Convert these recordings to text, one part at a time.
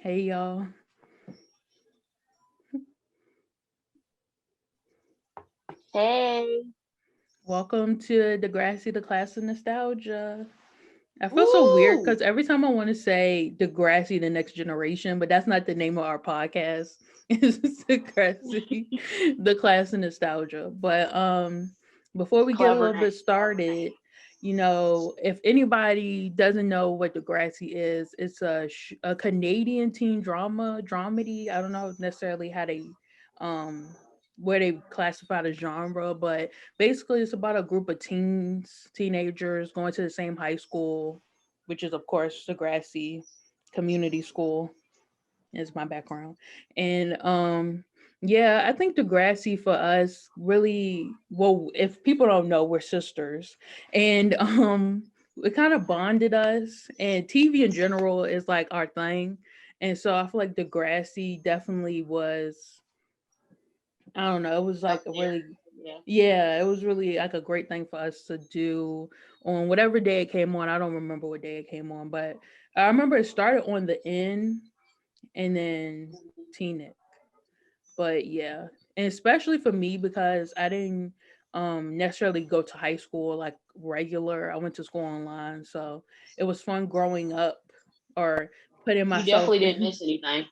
Hey y'all, Hey. welcome to Degrassi, the class of nostalgia. I feel so weird Woo! because every time I want to say Degrassi, the next generation, but that's not the name of our podcast. It's Degrassi, the class of nostalgia. But before we get a Clever little name. bit started, if anybody doesn't know what Degrassi is, it's a Canadian teen dramedy. I don't know necessarily how they um where they classify the genre, but basically it's about a group of teenagers going to the same high school, which is of course Degrassi Community School is my background. And yeah, I think Degrassi for us really, well, if people don't know, we're sisters. And it kind of bonded us, and TV in general is like our thing. And so I feel like Degrassi definitely was, I don't know, it was Up like a there. really, Yeah. yeah, it was really like a great thing for us to do on whatever day it came on. I don't remember what day it came on, but I remember it started on the N and then Teen. But yeah, and especially for me because I didn't necessarily go to high school like regular. I went to school online, so it was fun growing up or putting You myself definitely didn't in, miss anything.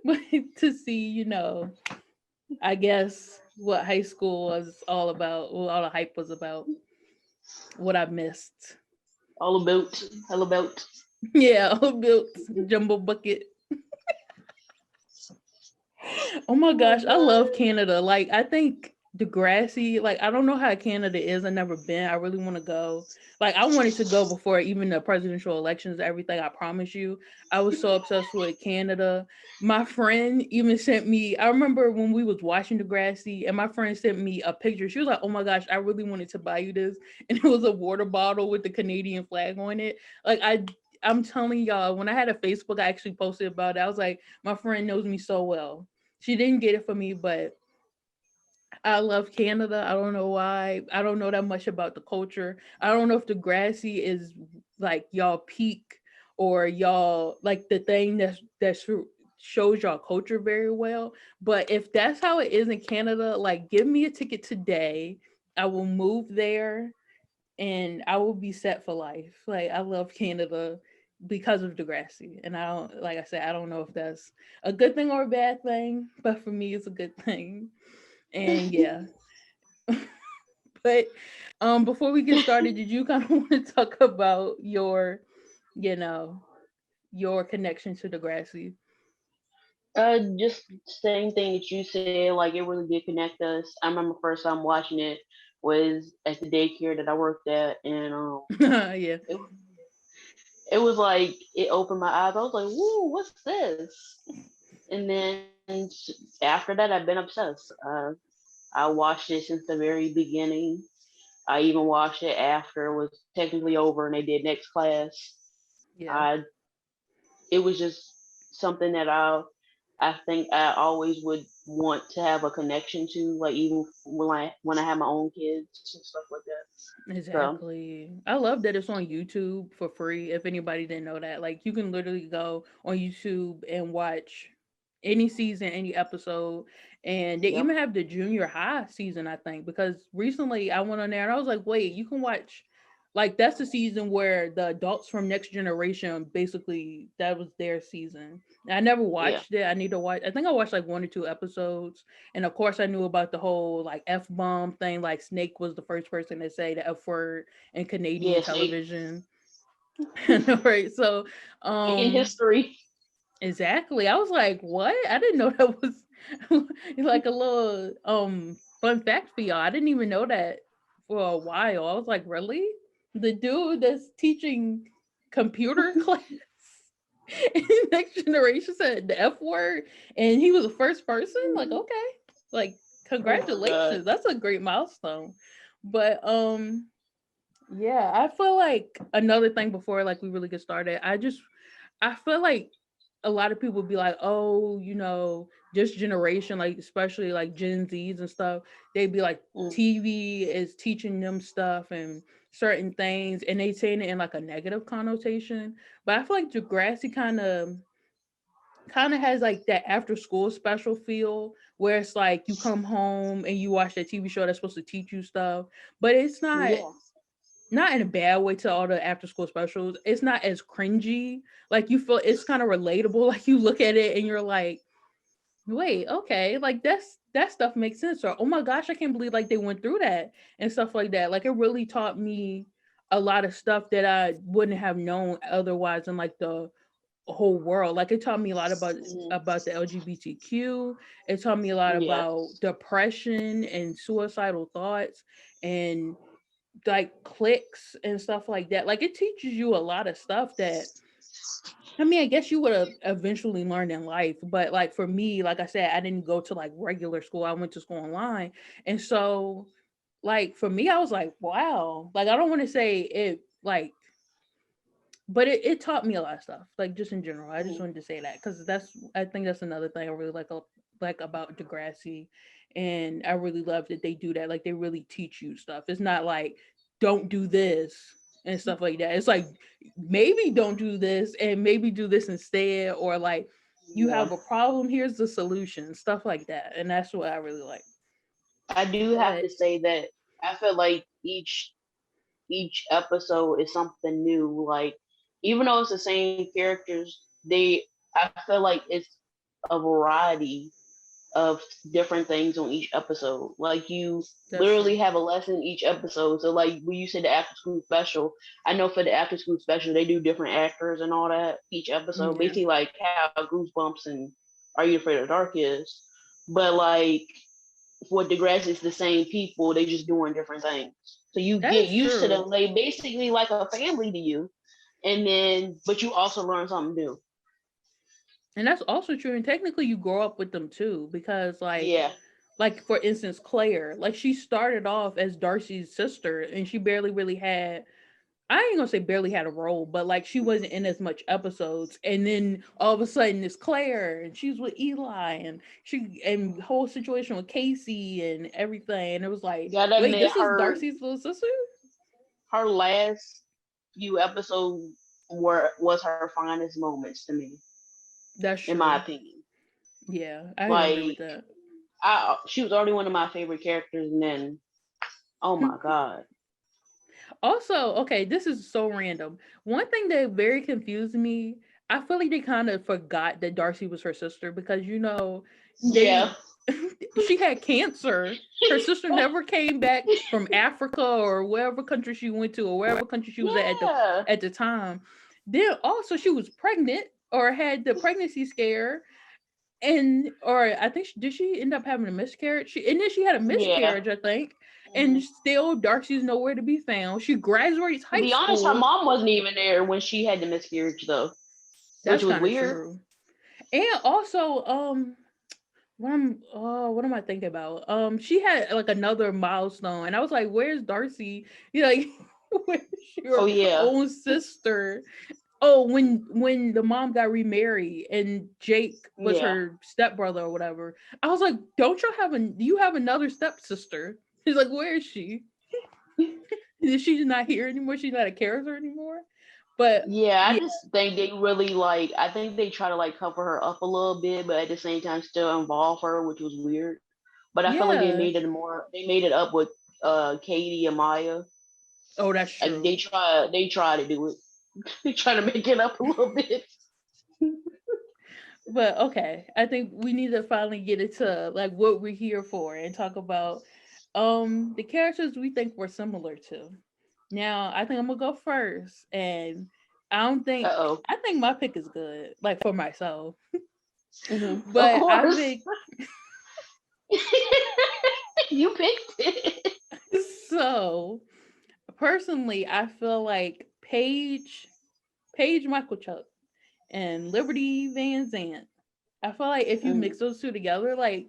but to see, I guess what high school was all about, what all the hype was about, what I missed. All about. All about. Yeah, all built jumbo bucket. Oh my Oh gosh, my I love god. Canada. Like, I think Degrassi, like, I don't know how Canada is. I've never been. I really want to go. Like, I wanted to go before even the presidential elections, everything. I promise you. I was so obsessed with Canada. My friend even sent me, I remember when we was watching Degrassi, and my friend sent me a picture. She was like, oh my gosh, I really wanted to buy you this. And it was a water bottle with the Canadian flag on it. Like, I'm telling y'all, when I had a Facebook, I actually posted about it. I was like, my friend knows me so well. She didn't get it for me, but I love Canada. I don't know why. I don't know that much about the culture. I don't know if Degrassi is like y'all peak or y'all like the thing shows y'all culture very well. But if that's how it is in Canada, like give me a ticket today. I will move there and I will be set for life. Like I love Canada because of Degrassi, and I don't, like I said, I don't know if that's a good thing or a bad thing, but for me, it's a good thing. And yeah, but before we get started, did you kind of want to talk about you know, your connection to Degrassi? Just same thing that you said. Like it really did connect us. I remember first time watching it was at the daycare that I worked at, and Yeah, it, it was like it opened my eyes. I was like, "Woo, what's this?" And then after that, I've been obsessed. I watched it since the very beginning. I even watched it after it was technically over and they did next class. yeah. I It was just something that I think I always would want to have a connection to, like even when I have my own kids and stuff like that. So Exactly. I love that it's on YouTube for free. If anybody didn't know that, like you can literally go on YouTube and watch any season, any episode, and they yep, even have the junior high season. I think because recently I went on there and I was like, wait, you can watch. Like that's the season where the adults from Next Generation basically that was their season. And I never yeah, watched it. I need to watch. I think I watched like one or two episodes, and of course, I knew about the whole like F bomb thing. Like Snake was the first person to say the F word in Canadian yeah. Snake television. Right. So, making um, history. exactly. I was like, what? I didn't know that was like a little fun fact for y'all. I didn't even know that for a while. I was like, really? The dude that's teaching computer class in Next Generation said the F word, and he was the first person. Like, okay, like Oh my god. congratulations, that's a great milestone. But yeah, I feel like another thing before like we really get started, I feel like a lot of people be like, oh, this generation, like especially like Gen Zs and stuff, they'd be like Mm, TV is teaching them stuff and certain things and they saying it in like a negative connotation. But I feel like Degrassi kind of has like that after school special feel where it's like you come home and you watch that TV show that's supposed to teach you stuff, but it's Yeah. not in a bad way to all the after school specials. It's not as cringy. Like you feel it's kind of relatable. Like you look at it and you're like, wait, okay, like that stuff makes sense. Or oh my gosh, I can't believe like they went through that and stuff like that. Like it really taught me a lot of stuff that I wouldn't have known otherwise in like the whole world. Like it taught me a lot Mhm. about the LGBTQ. It taught me a lot Yeah. about depression and suicidal thoughts and like clicks and stuff like that. Like it teaches you a lot of stuff that I mean, I guess you would have eventually learned in life, but like for me, like I said, I didn't go to like regular school. I went to school online. And so like for me, I was like, wow. Like I don't want to say it like but it taught me a lot of stuff, like just in general. I just Mhm. wanted to say that because I think that's another thing I really like about Degrassi, and I really love that they do that. Like they really teach you stuff. It's not like don't do this and stuff like that. It's like maybe don't do this and maybe do this instead, or like you Yeah. have a problem. Here's the solution, stuff like that, and that's what I really like. I do have But to say that I feel like each episode is something new. Like even though it's the same characters, they I feel like it's a variety of different things on each episode. Like you that's literally true. have a lesson each episode. So like when you said the after school special, I know for the after school special they do different actors and all that each episode. Yeah, Basically like how Goosebumps and Are You Afraid of the Dark is. But like for Degrassi, it's the same people. They just doing different things. So you that get is used to true. them. They basically like a family to you, and then but you also learn something new. And that's also true. And technically, you grow up with them too, because Yeah, like for instance, Claire, like she started off as Darcy's sister, and she barely really had. I ain't gonna say barely had a role, but like she wasn't in as much episodes. And then all of a sudden, it's Claire, and she's with Eli, and she and whole situation with Casey and everything. And it was like, gotta wait, admit this is Darcy's little sister. her last few episodes were was her finest moments to me, That's in my true. opinion. Yeah, I can agree with Like that. she was already one of my favorite characters, and then oh my god, Also, okay, this is so random. One thing that very confused me, I feel like they kind of forgot that Darcy was her sister because yeah, they she had cancer. Her sister never came back from Africa or wherever country she went to or wherever country she was yeah, at the time. Then also she was pregnant or had the pregnancy scare and or I think did she end up having a miscarriage? And then she had a yeah. miscarriage, I think. Mhm. And still, Darcy's nowhere to be found. She graduates To high be honest, her school. mom wasn't even there when she had the miscarriage, though, which That's was kind of weird. true. And also, what am I thinking about? She had like another milestone, and I was like, "Where's Darcy? You know, like, where's Oh your yeah, own sister?" Oh, when the mom got remarried and Jake was yeah, her stepbrother or whatever, I was like, "Don't you have you have another stepsister?" He's like, "Where is she? Is she not here anymore? She's not a character anymore." But yeah. I yeah, just think they really like. I think they try to like cover her up a little bit, but at the same time still involve her, which was weird. But I feel like they yeah. made it more. They made it up with Katie and Maya. Oh, that's Like true. they try to do it. They try to make it up a little bit. But okay, I think we need to finally get into like what we're here for and talk about the characters we think we're similar to. Now, I think I'm gonna go first, and Uh oh. I think my pick is good, like for myself. Of But I course, think you picked it. so personally, I feel like Paige Michael Chuck and Liberty Van Zant. I feel like if you mix Mhm. those two together, like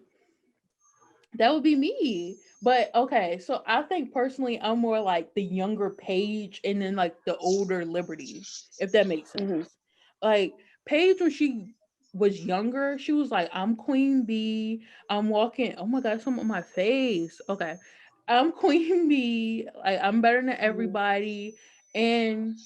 that would be me. But okay, so I think personally I'm more like the younger Paige and then like the older Liberty, if that makes Mhm. sense. Like Paige when she was younger, she was like, I'm Queen Bee. I'm walking. Oh my god, something on my face. Okay. I'm Queen Bee. Like I'm better than Mhm. everybody, and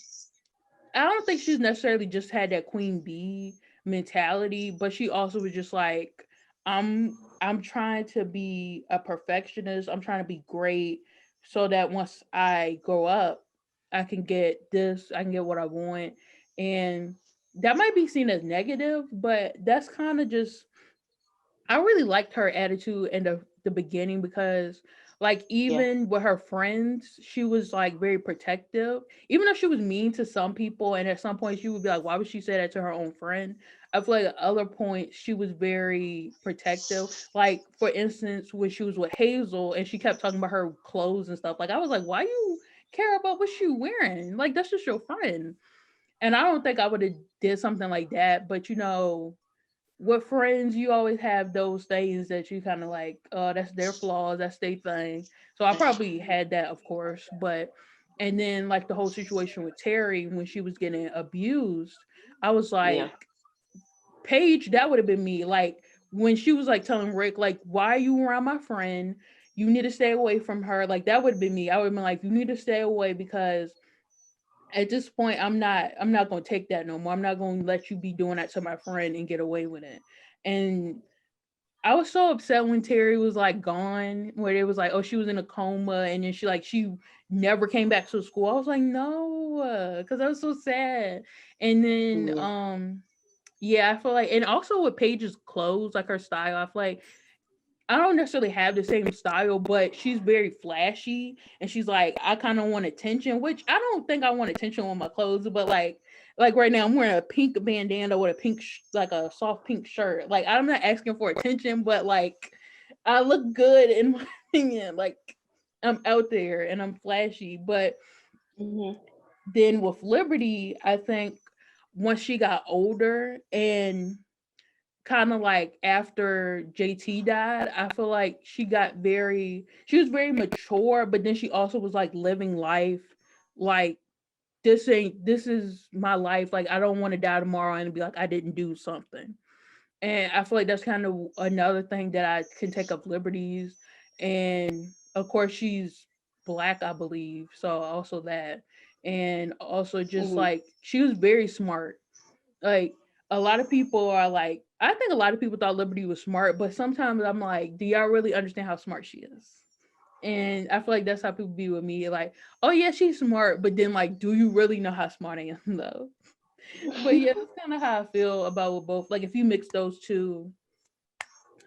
I don't think she's necessarily just had that Queen Bee mentality, but she also was just like, I'm trying to be a perfectionist. I'm trying to be great so that once I grow up, I can get this, I can get what I want. And that might be seen as negative, but that's kind of just I really liked her attitude in the beginning because like Yeah. even with her friends, she was like very protective. Even though she was mean to some people and at some point she would be like, why would she say that to her own friend? I feel like at other points she was very protective. Like for instance, when she was with Hazel and she kept talking about her clothes and stuff, like I was like, why you care about what she wearing? Like that's just your friend. And I don't think I would have did something like that, but with friends, you always have those things that you kind of like, that's their flaws, that's their thing. So I probably had that, of course, but and then like the whole situation with Terry when she was getting abused, I was Yeah. like, Paige, that would have been me. Like when she was like telling Rick, like, why are you around my friend? You need to stay away from her. Like that would have been me. I would have been like, you need to stay away because at this point I'm not gonna take that no more. I'm not gonna let you be doing that to my friend and get away with it. And I was so upset when Terry was like gone, where it was like, oh, she was in a coma, and then she never came back to school. I was like, no, because I was so sad. And then Yeah. yeah, I feel like, and also with Paige's clothes, like her style, I feel like I don't necessarily have the same style, but she's very flashy, and she's like, I kind of want attention, which I don't think I want attention with my clothes, but like right now I'm wearing a pink bandana with a like a soft pink shirt. Like I'm not asking for attention, but like I look good in my opinion. Like I'm out there and I'm flashy, but Hmm. then with Liberty, I think once she got older and kind of like after JT died, I feel like she was very mature, but then she also was like living life like this is my life. Like I don't want to die tomorrow and be like I didn't do something. And I feel like that's kind of another thing that I can take up liberties. And of course she's black, I believe. So also that. And also just Hmm. like she was very smart, like a lot of people are like, I think a lot of people thought Liberty was smart, but sometimes I'm like, do y'all really understand how smart she is? And I feel like that's how people be with me. Like, oh yeah, she's smart, but then like, do you really know how smart I am though? But yeah, that's kind of how I feel about with both. Like if you mix those two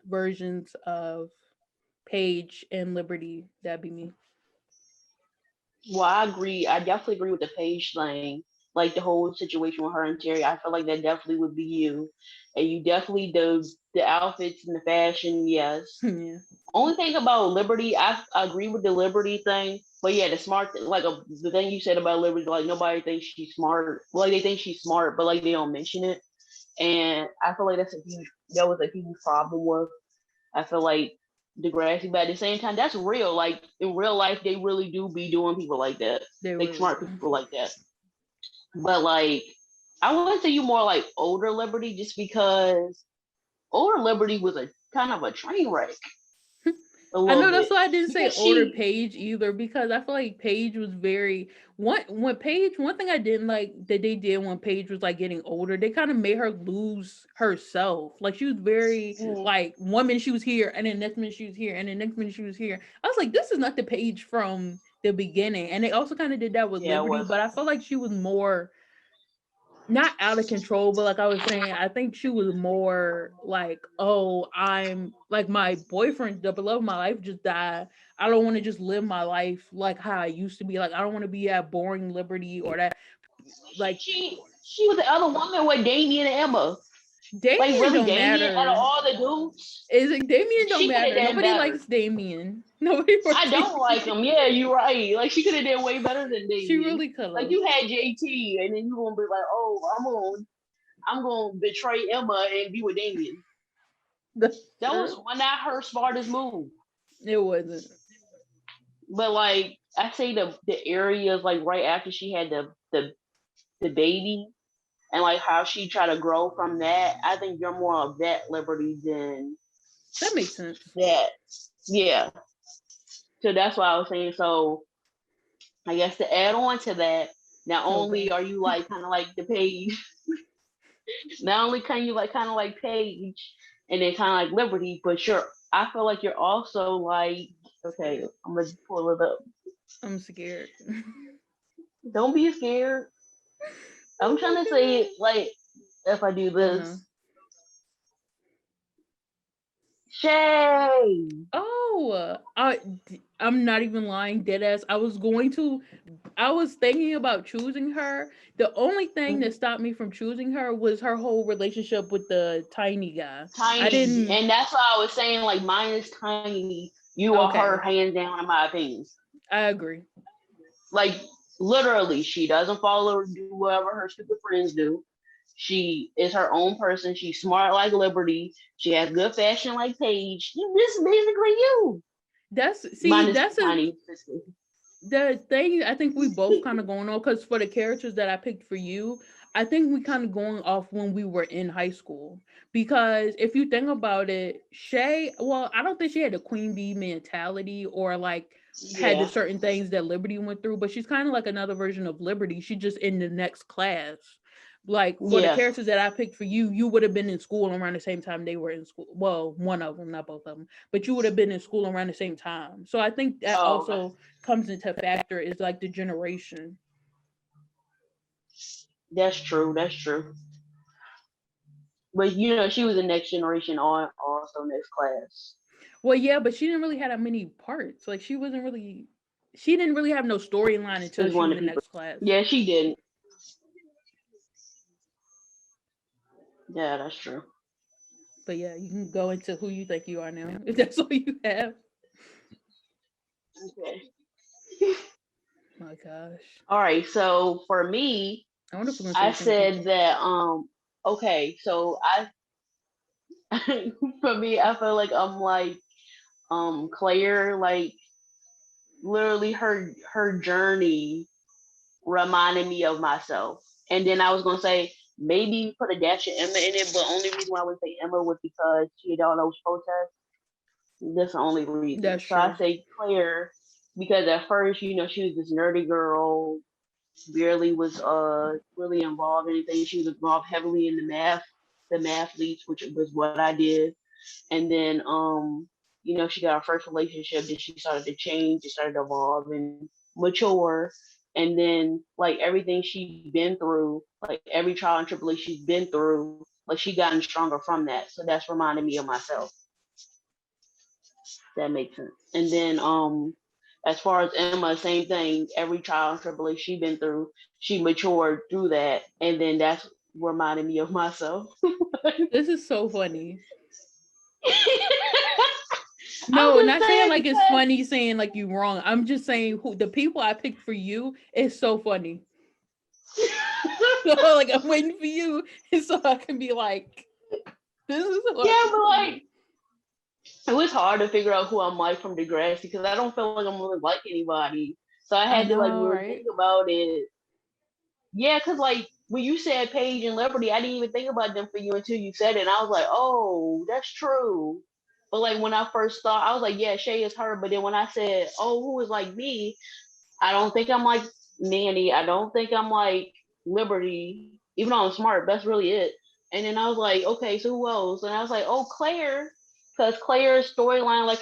versions of Paige and Liberty, that'd be me. Well, I agree. I definitely agree with the Paige thing. Like the whole situation with her and Terry, I feel like that definitely would be you. And you definitely the outfits and the fashion, yes. Yeah. Only thing about Liberty, I agree with the Liberty thing. But yeah, the smart like the thing you said about Liberty, like nobody thinks she's smart. Well, like they think she's smart, but like they don't mention it. And I feel like that was a huge problem with. I feel like Degrassi, but at the same time, that's real. Like in real life, they really do be doing people like that, They like really smart do. people like that. But like, I wouldn't say you more like older Liberty, just because older Liberty was a kind of a train wreck a I little know that's bit why I didn't say because older she, Paige either because I feel like Paige was very when Paige one thing I didn't like that they did when Paige was like getting older, they kind of made her lose herself. Like she was very mm, like one minute she was here and then next minute she was here and then next minute she was here. I was like, this is not the Paige from the beginning. And they also kind of did that with yeah, it Liberty, was. but I felt like she was more not out of control, but like I was saying, I think she was more like, oh, I'm like my boyfriend, the beloved of my life just died. I don't want to just live my life like how I used to be. Like I don't want to be at boring Liberty or that She like she she was the other woman with Damien and Emma. Like Damien really, don't Damien out of matter. all the dudes, Is it Damien don't she could have matter. done Nobody better. likes Damien. Nobody I likes don't like Damien. him. Yeah, you're right. Like she could have done way better than She Damien. really could Like have. you had JT, and then you gonna be like, oh, I'm gonna betray Emma and be with Damien. That's That was true. not her smartest move. It wasn't. But like I say, the areas like right after she had the baby and like how she tried to grow from that. I think you're more of that Liberty than That makes sense. that. Yeah, So that's why I was saying. So I guess to add on to that, not only Okay. are you like kind of like the page, not only can you like kind of like Paige and then kind of like Liberty, but I feel like you're also like, okay, I'm gonna pull it up. I'm scared. Don't be scared. I'm trying to say it Oh like if I do my god. this, Shay. I'm not even lying, dead ass. I was thinking about choosing her. The only thing that Mhm. stopped me from choosing her was her whole relationship with the tiny guy. I Tiny, didn't. and that's why I was saying like mine is Tiny. You are her Okay, hands down in my opinion. I agree. Like literally, she doesn't follow or do whatever her stupid friends do. She is her own person. She's smart like Liberty. She has good fashion like Paige. This is basically you. Minus That's a Tiny. the thing I think we both kind of going on because for the characters that I picked for you, I think we kind of going off when we were in high school. Because if you think about it, Shay, well, I don't think she had the queen bee mentality or like had the Yeah. certain things that Liberty went through, but she's kind of like another version of Liberty. She just in the next class. Like for the Yeah. characters that I picked for you, you would have been in school around the same time they were in school. Well, one of them, not both of them, but you would have been in school around the same time. So I think that Oh, okay. also comes into factor is like the generation. That's true. That's true. But she was the next generation on also next class. Well, yeah, but she didn't really have that many parts. Like she didn't really have no storyline until Is she one was of the in people. next class. Yeah, she didn't. Yeah, that's true. But yeah, you can go into who you think you are now if that's all you have. Okay. My gosh, All right. So for me, I wonder if we're gonna say I the same said people. that okay, so I for me I feel like I'm like Claire, like literally her journey reminded me of myself. And then I was gonna say maybe put a dash of Emma in it, but only reason why I would say Emma was because she had all those protests. That's the only reason. That's So I true. say Claire because at first, she was this nerdy girl, barely was really involved in anything. She was involved heavily in the mathletes, which was what I did. And then she got her first relationship, then she started to change, she started to evolve and mature. And then like everything she's been through, like every trial and tribulation she's been through, like she gotten stronger from that. So that's reminding me of myself. That makes sense. And then as far as Emma, same thing. Every trial and tribulation she been through, she matured through that, and then that's reminding me of myself. This is so funny. I'm No, just not saying saying like it's because funny saying like you wrong. I'm just saying who the people I picked for you is so funny. So like I'm waiting for you so I can be like, this is who I yeah, picked but for like you. it was hard to figure out who I'm like from Degrassi because I don't feel like I'm really like anybody. So I I had to like know, really think right? about it. Yeah, because like when you said Paige and Liberty, I didn't even think about them for you until you said it. And I was like, oh, that's true. But like when I first thought, I was like, yeah, Shay is her. But then when I said, oh, who is like me? I don't think I'm like Nanny. I don't think I'm like Liberty. Even though I'm smart, that's really it. And then I was like, okay, so who else? And I was like, oh, Claire, because Claire's storyline, like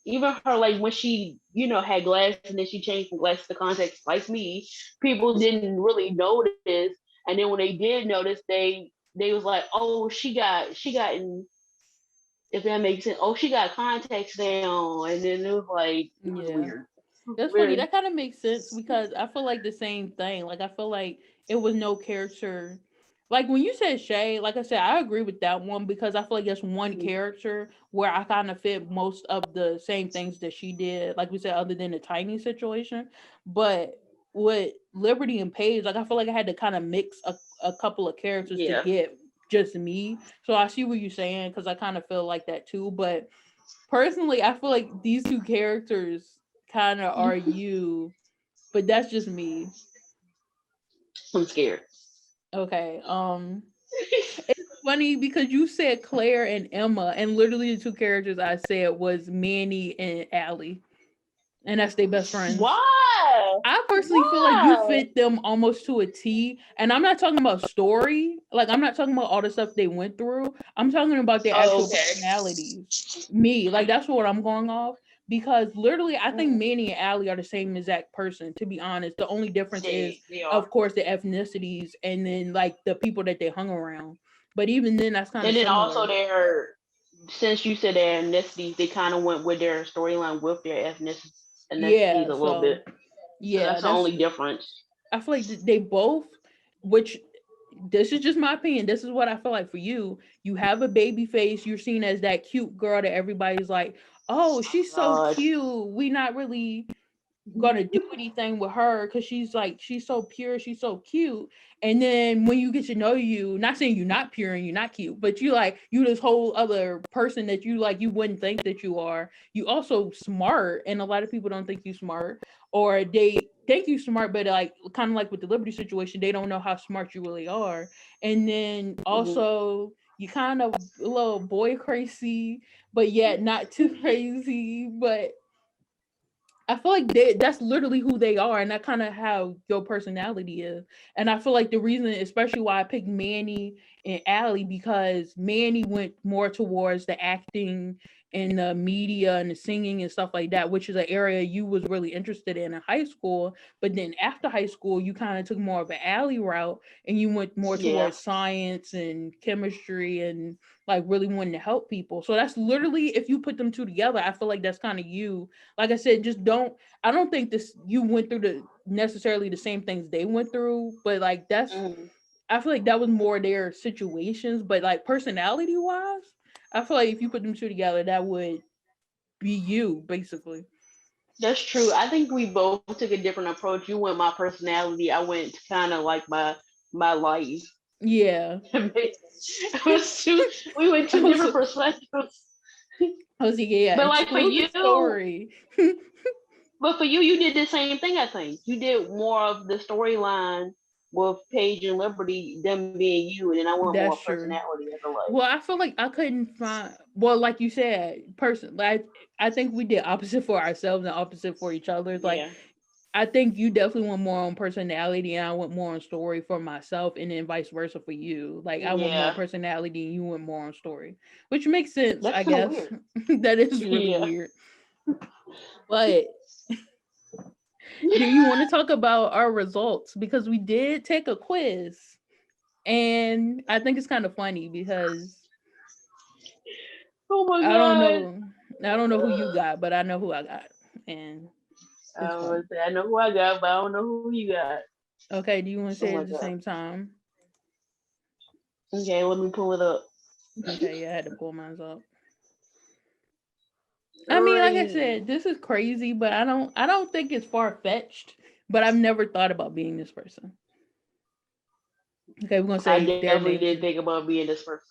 even her, like when she, had glasses and then she changed from glasses to contacts, like me, people didn't really notice. And then when they did notice, they was like, oh, she got if that makes sense. Oh, she got contacts now, and then it was like it was Yeah. weird. That's funny. Weird. That kind of makes sense because I feel like the same thing. Like I feel like it was no character. Like when you said Shay, like I said, I agree with that one because I feel like that's one character where I kind of fit most of the same things that she did. Like we said, other than the tiny situation, but with Liberty and Paige, like I feel like I had to kind of mix a couple of characters to Yeah. get just me. So I see what you're saying because I kind of feel like that too. But personally, I feel like these two characters kind of are you, but that's just me. I'm scared. Okay. It's funny because you said Claire and Emma, and literally the two characters I said was Manny and Allie. and that's their best friends. Why? I personally feel like you Why? fit them almost to a T. And I'm not talking about story. Like, I'm not talking about all the stuff they went through. I'm talking about their Oh, actual okay. personalities. Me, like, that's what I'm going off. Because literally, I think Mm, Manny and Allie are the same exact person, to be honest. The only difference is, they are. of course, the ethnicities and then, like, the people that they hung around. But even then, that's kind of And then also similar. since you said their ethnicities, they kind of went with their storyline with their ethnicities Yeah. a little So, bit. So yeah, that's the that's, only difference. I feel like they both, which this is just my opinion. This is what I feel like for you. You have a baby face. You're seen as that cute girl that everybody's like, oh, she's so God. cute. We not really gonna do anything with her because she's so pure, she's so cute. And then when you get to know you, not saying you're not pure and you're not cute, but you this whole other person that you wouldn't think that you are. You also smart, and a lot of people don't think you smart, or they think you smart, but like kind of like with the Liberty situation, they don't know how smart you really are. And then Mhm. also you kind of a little boy crazy, but yet not too crazy, but I feel like that's literally who they are, and that kind of how your personality is. And I feel like the reason, especially why I picked Manny and Allie, because Manny went more towards the acting and the media and the singing and stuff like that, which is an area you was really interested in high school. But then after high school, you kind of took more of an Allie route, and you went more Yeah. towards science and chemistry and like really wanting to help people. So that's literally, if you put them two together, I feel like that's kind of you. Like I said, just don't. I don't think this you went through the necessarily the same things they went through, but like that's. Mhm. I feel like that was more their situations, but like personality wise, I feel like if you put them two together, that would be you basically. That's true. I think we both took a different approach. You went my personality. I went kind of like my life. Yeah, It was two. We went I two was. different perspectives. I was like, yeah, But like for explode the you, story. but for you did the same thing. I think you did more of the storyline with Paige and Liberty, them being you, and then I want more That's true. personality as a life. Well, I feel like I couldn't find. Well, like you said, person. Like I think we did opposite for ourselves and opposite for each other. Like Yeah. I think you definitely want more on personality, and I want more on story for myself, and then vice versa for you. Like I want more Yeah. personality, and you want more on story, which makes sense, That's I kind of guess. weird. That is really Yeah. weird. But do you want to talk about our results because we did take a quiz, and I think it's kind of funny because Oh my I don't god. know, I don't know who you got, but I know who I got, and it's I funny. would say I know who I got, but I don't know who you got. Okay, do you want to Oh say my it at the god. same time? Okay, let me pull it up. Okay, yeah, I had to pull mine up. I mean, like I Alrighty. said, this is crazy, but I don't think it's far fetched. But I've never thought about being this person. Okay, we're gonna I say their definitely names. did think about being this person.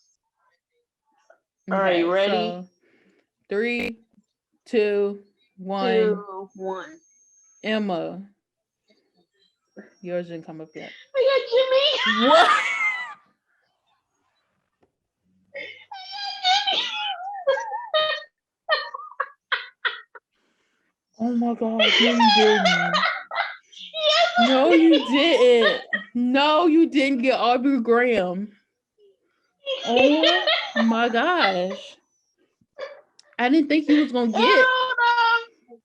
Alright, Okay, ready? so 3, 2, 1. 2, 1. Emma, yours didn't come up yet. We got Jimmy. What? Oh my gosh! No, you didn't. Yes, No, I you didn't. No, you didn't get Aubrey Graham. Oh my gosh! I didn't think you was gonna get oh no.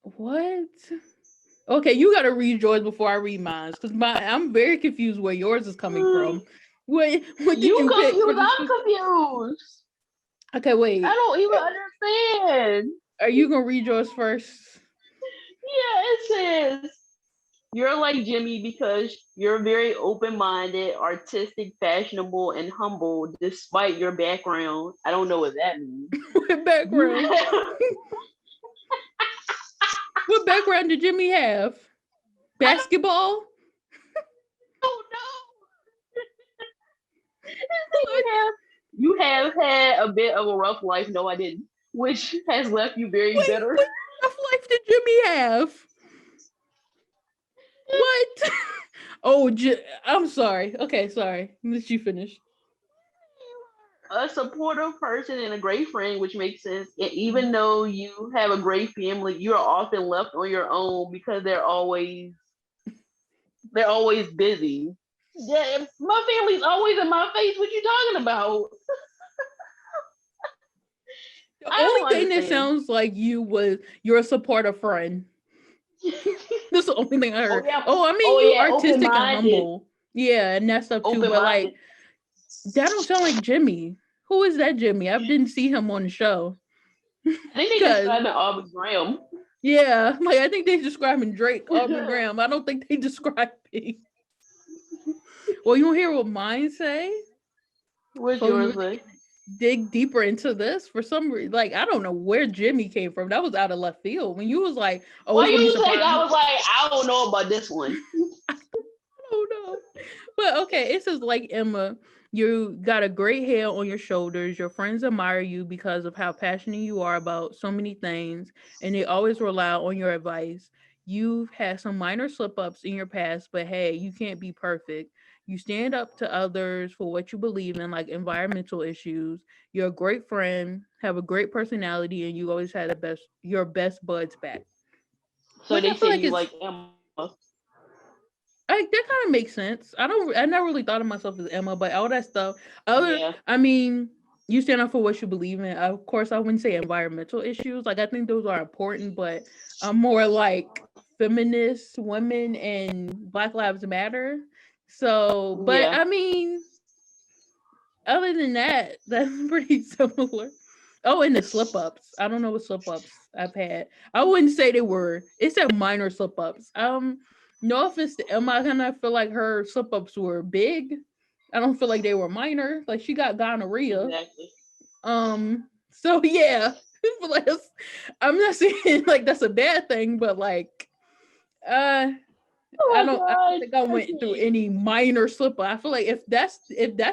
what? Okay, you gotta read yours before I read mine, because I'm very confused where yours is coming from. What did You you pick for confused. this? I'm confused. Okay, I wait. don't even understand. Are you gonna read yours first? Yeah, it says you're like Jimmy because you're very open minded, artistic, fashionable, and humble despite your background. I don't know what that means. What You background? have, What background did Jimmy have? I Basketball? don't know. What? You have had a bit of a rough life. No, I didn't. Which has left you very Wait, bitter. what rough life did Jimmy have? What? Oh, I'm sorry. Okay, sorry. Let you finish. a supportive person and a great friend, which makes sense. And even though you have a great family, you are often left on your own because they're always busy. Yeah, my family's always in my face. What you talking about? The I only don't thing that understand. sounds like you was you're a supportive friend. That's the only thing I Oh heard. yeah, Oh, I mean, oh you yeah, open artistic and minded, humble. Yeah, and that stuff too. open But like, minded. that don't sound like Jimmy. Who is that Jimmy? I didn't see him on the show. I think they Cause describe it Aubrey Graham. yeah, like I think they describing Drake, Aubrey Graham. I don't think they describe me. Well, you don't hear what mine say. What's So you yours really say? dig deeper into this for some reason. Like I don't know where Jimmy came from. That was out of left field. When you was like, "Oh, Why it's gonna be you think surprising." I was like, I don't know about this one? I don't know. But okay, it says like Emma, you got a great head on your shoulders. Your friends admire you because of how passionate you are about so many things, and they always rely on your advice. You've had some minor slip ups in your past, but hey, you can't be perfect. You stand up to others for what you believe in, like environmental issues. You're a great friend, have a great personality, and you always had the best your best buds back. So Which I they feel say like you is like Emma. that kind of makes sense. I never really thought of myself as Emma, but all that stuff. Other, Yeah, I mean, you stand up for what you believe in. Of course, I wouldn't say environmental issues. Like I think those are important, but I'm more like feminist women and Black Lives Matter. So, but yeah. I mean, other than that, that's pretty similar. Oh, and the slip ups. I don't know what slip ups I've had. I wouldn't say they were. It said minor slip ups. No offense to Emma, I kind of feel like her slip ups were big. I don't feel like they were minor. Like she got gonorrhea. Exactly. So yeah, but I'm not saying like that's a bad thing, but like, uh, Oh my I don't god, think I I went through can't. any minor slip up. I feel like if that's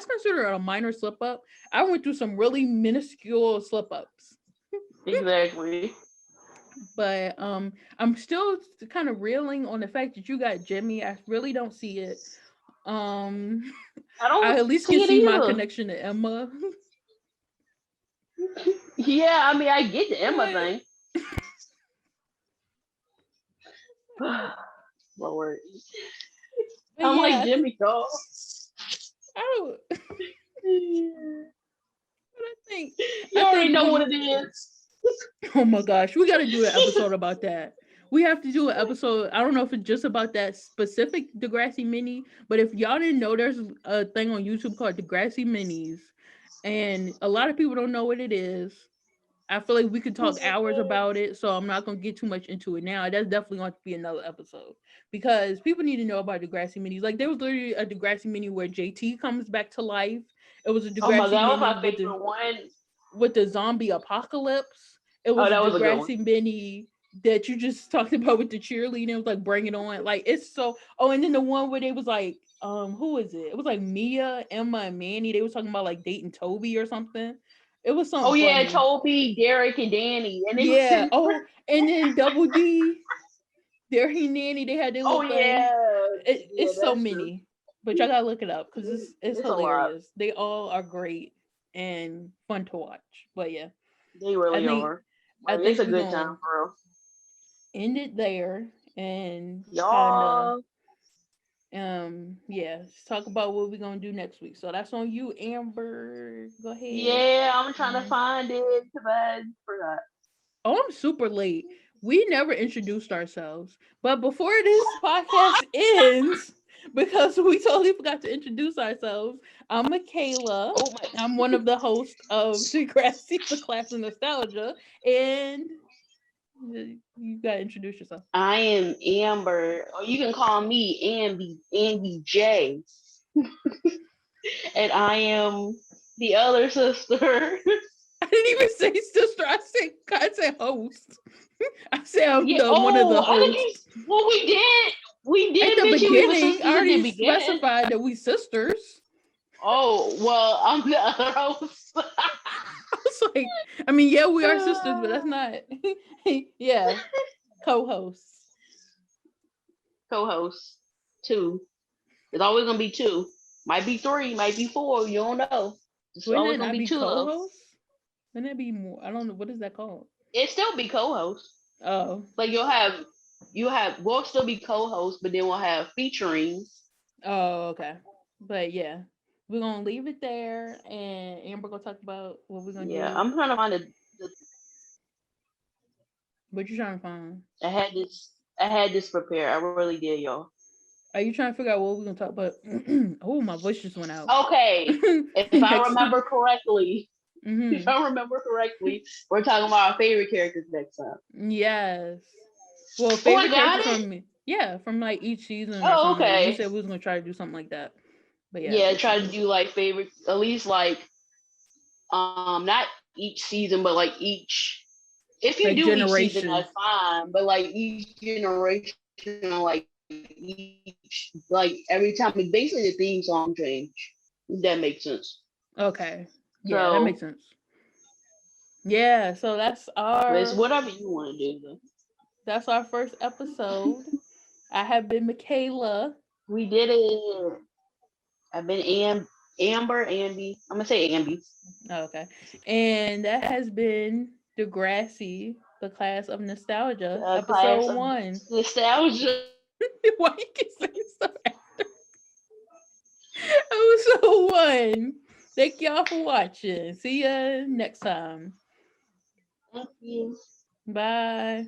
considered a minor slip up, I went through some really minuscule slip ups. Exactly. But I'm still kind of reeling on the fact that you got Jimmy. I really don't see it. Um I I don't at least can see it see my either. connection to Emma. Yeah, I mean, I get the Emma but, thing. Lord, but I'm like yeah, Jimmy Dog. I don't but think You I already think know we what it is. oh my gosh, we got to do an episode about that. We have to do an episode. I don't know if it's just about that specific Degrassi mini, but if y'all didn't know, there's a thing on YouTube called Degrassi minis, and a lot of people don't know what it is. I feel like we could talk hours about it, so I'm not gonna get too much into it now. That's definitely going to be another episode because people need to know about Degrassi minis. Like there was literally a Degrassi mini where JT comes back to life. It was a Oh my god, Degrassi that was mini my favorite one. with the zombie apocalypse. It Oh, was a that was a good one. Degrassi mini that you just talked about with the cheerleading. It was like bring it on. Like it's so oh, and then the one where they was like, who is it? It was like Mia, Emma, and Manny. They was talking about like dating Toby or something. It was Oh something yeah, funny. Toby, Derek, and Danny, and they was Yeah. in. Oh, and then Double D, there he nanny, they had their Oh little thing. yeah, yeah, It's so that's true. many. But y'all gotta look it up because it's It's a lot. hilarious. They all are great and fun to watch. But yeah. They I really think are. I Like it's think a we're good gonna time for end it there and real. kind of Y'all. yeah, let's talk about what we're gonna do next week. So that's on you, Amber. Go ahead. Yeah, I'm trying to Um, find it because I forgot. oh, I'm super late. We never introduced ourselves, but before this podcast ends, because we totally forgot to introduce ourselves, I'm Michaela. Oh my. I'm one of the hosts of Degrassi, the Class of Nostalgia, and you gotta introduce yourself. I am Amber, or you can call me Andy J, and I am the other sister. I didn't even say sister. I said host. I said I'm Yeah. the one of Oh, the I thought you. hosts. Well, we did. We At did the mention we were beginning, I sisters at the already beginning. specified that we sisters. Oh well, I'm the other host. I was like, I mean, yeah, we are sisters, but that's not. Yeah, co-hosts. Co-host two. It's always gonna be two. Might be three. Might be four. You don't know. It's Wouldn't always that gonna not be be two of them. co-host? Wouldn't that be more? I don't know. What is that called? It still be co-host. Oh. Like we'll still be co-host, but then we'll have featurings. Oh, okay. But yeah, we're gonna leave it there, and Amber gonna talk about what we're gonna Yeah, do. I'm trying to find the What you trying to find? I had this prepared. I really did, y'all. Are you trying to figure out what we're gonna talk about? Oh, my voice just went out. Okay. If I Next time. remember correctly, if Mm-hmm. I remember correctly, we're talking about our favorite characters next time. Yes. Well, Oh, I favorite got characters it. from me. Yeah, from like each season or Oh, something. We okay. said we was gonna try to do something like that. But yeah, Yeah, try to basically. do like favorite, at least like not each season, but like each. If you Like do each season, generations. that's fine. But like each generation, like each, like every time, basically the theme song change. If that makes sense. Okay. Yeah, that makes So sense. Yeah, so it's whatever you want to do. that's our first episode. I have been Michaela. We did it. I've been Amber, Amby. I'm gonna say Amby. Oh, okay. And that has been Degrassi, the class of nostalgia, Class episode of 1. nostalgia. Why you keep saying so after? Episode 1. Thank y'all for watching. See ya next time. Thank you. Bye.